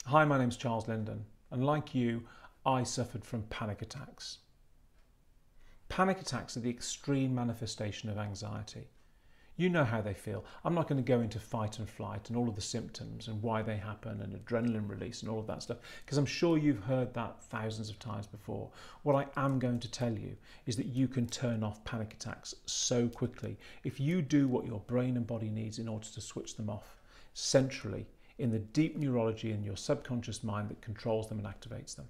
Hi, my name's Charles Linden, and like you, I suffered from panic attacks. Panic attacks are the extreme manifestation of anxiety. You know how they feel. I'm not going to go into fight and flight and all of the symptoms and why they happen and adrenaline release and all of that stuff, because I'm sure you've heard that thousands of times before. What I am going to tell you is that you can turn off panic attacks so quickly if you do what your brain and body needs in order to switch them off centrally in the deep neurology in your subconscious mind that controls them and activates them.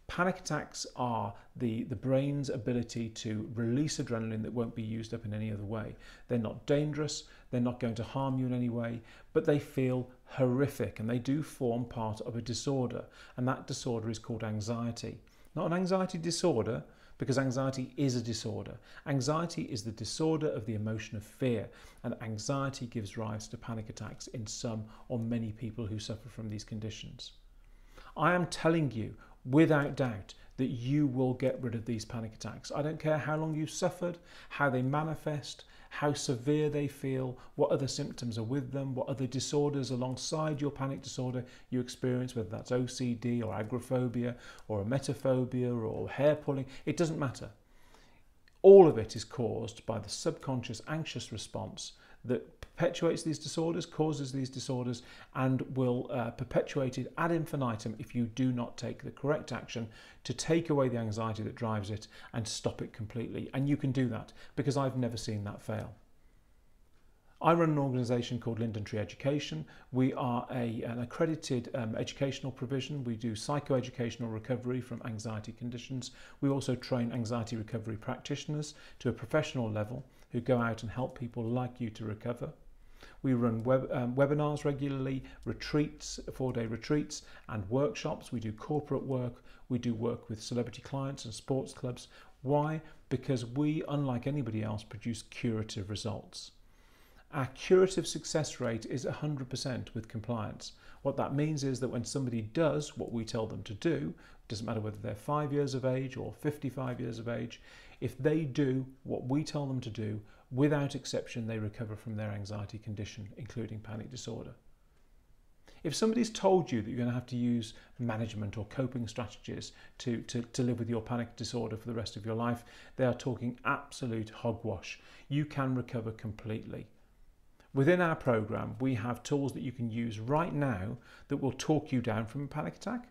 Panic attacks are the brain's ability to release adrenaline that won't be used up in any other way. They're not dangerous, they're not going to harm you in any way, but they feel horrific and they do form part of a disorder, and that disorder is called anxiety. Not an anxiety disorder, because anxiety is a disorder. Anxiety is the disorder of the emotion of fear, and anxiety gives rise to panic attacks in some or many people who suffer from these conditions. I am telling you without doubt that you will get rid of these panic attacks. I don't care how long you've suffered, how they manifest, how severe they feel, what other symptoms are with them, what other disorders alongside your panic disorder you experience, whether that's OCD or agoraphobia or emetophobia or hair pulling. It doesn't matter. All of it is caused by the subconscious anxious response that perpetuates these disorders, causes these disorders, and will perpetuate it ad infinitum if you do not take the correct action to take away the anxiety that drives it and stop it completely. And you can do that because I've never seen that fail. I run an organisation called Linden Tree Education. We are an accredited educational provision. We do psychoeducational recovery from anxiety conditions. We also train anxiety recovery practitioners to a professional level who go out and help people like you to recover. We run webinars regularly, retreats, 4-day retreats and workshops. We do corporate work. We do work with celebrity clients and sports clubs. Why? Because we, unlike anybody else, produce curative results. Our curative success rate is 100% with compliance. What that means is that when somebody does what we tell them to do, doesn't matter whether they're 5 years of age or 55 years of age, if they do what we tell them to do, without exception, they recover from their anxiety condition, including panic disorder. If somebody's told you that you're going to have to use management or coping strategies to live with your panic disorder for the rest of your life, they are talking absolute hogwash. You can recover completely. Within our program, we have tools that you can use right now that will talk you down from a panic attack,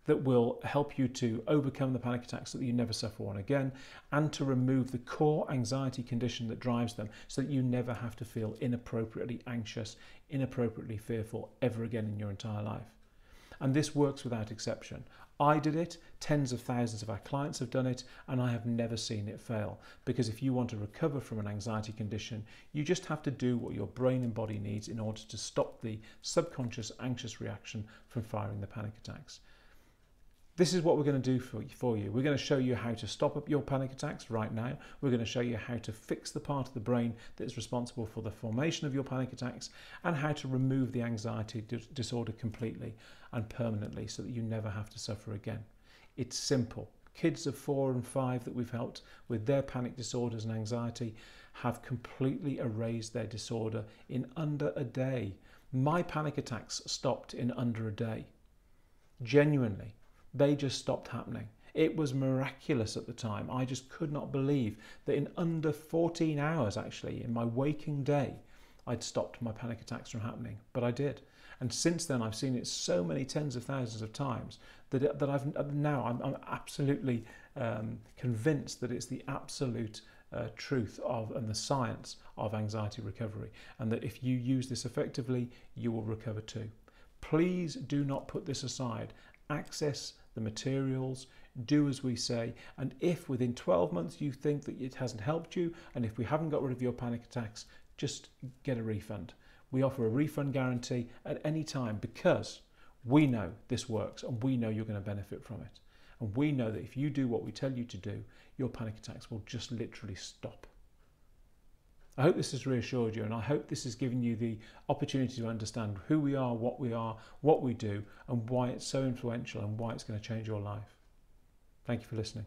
that will help you to overcome the panic attacks so that you never suffer one again, and to remove the core anxiety condition that drives them so that you never have to feel inappropriately anxious, inappropriately fearful ever again in your entire life. And this works without exception. I did it, tens of thousands of our clients have done it, and I have never seen it fail. Because if you want to recover from an anxiety condition, you just have to do what your brain and body needs in order to stop the subconscious anxious reaction from firing the panic attacks. This is what we're going to do for you. We're going to show you how to stop up your panic attacks right now. We're going to show you how to fix the part of the brain that is responsible for the formation of your panic attacks, and how to remove the anxiety disorder completely and permanently so that you never have to suffer again. It's simple. Kids of 4 and 5 that we've helped with their panic disorders and anxiety have completely erased their disorder in under a day. My panic attacks stopped in under a day. Genuinely. They just stopped happening. It was miraculous at the time. I just could not believe that in under 14 hours, actually, in my waking day, I'd stopped my panic attacks from happening. But I did. And since then, I've seen it so many tens of thousands of times that I'm absolutely convinced that it's the absolute truth of and the science of anxiety recovery, and that if you use this effectively, you will recover too. Please do not put this aside. Access the materials, do as we say, and if within 12 months you think that it hasn't helped you, and if we haven't got rid of your panic attacks, just get a refund. We offer a refund guarantee at any time because we know this works and we know you're going to benefit from it. And we know that if you do what we tell you to do, your panic attacks will just literally stop. I hope this has reassured you, and I hope this has given you the opportunity to understand who we are, what we do, and why it's so influential and why it's going to change your life. Thank you for listening.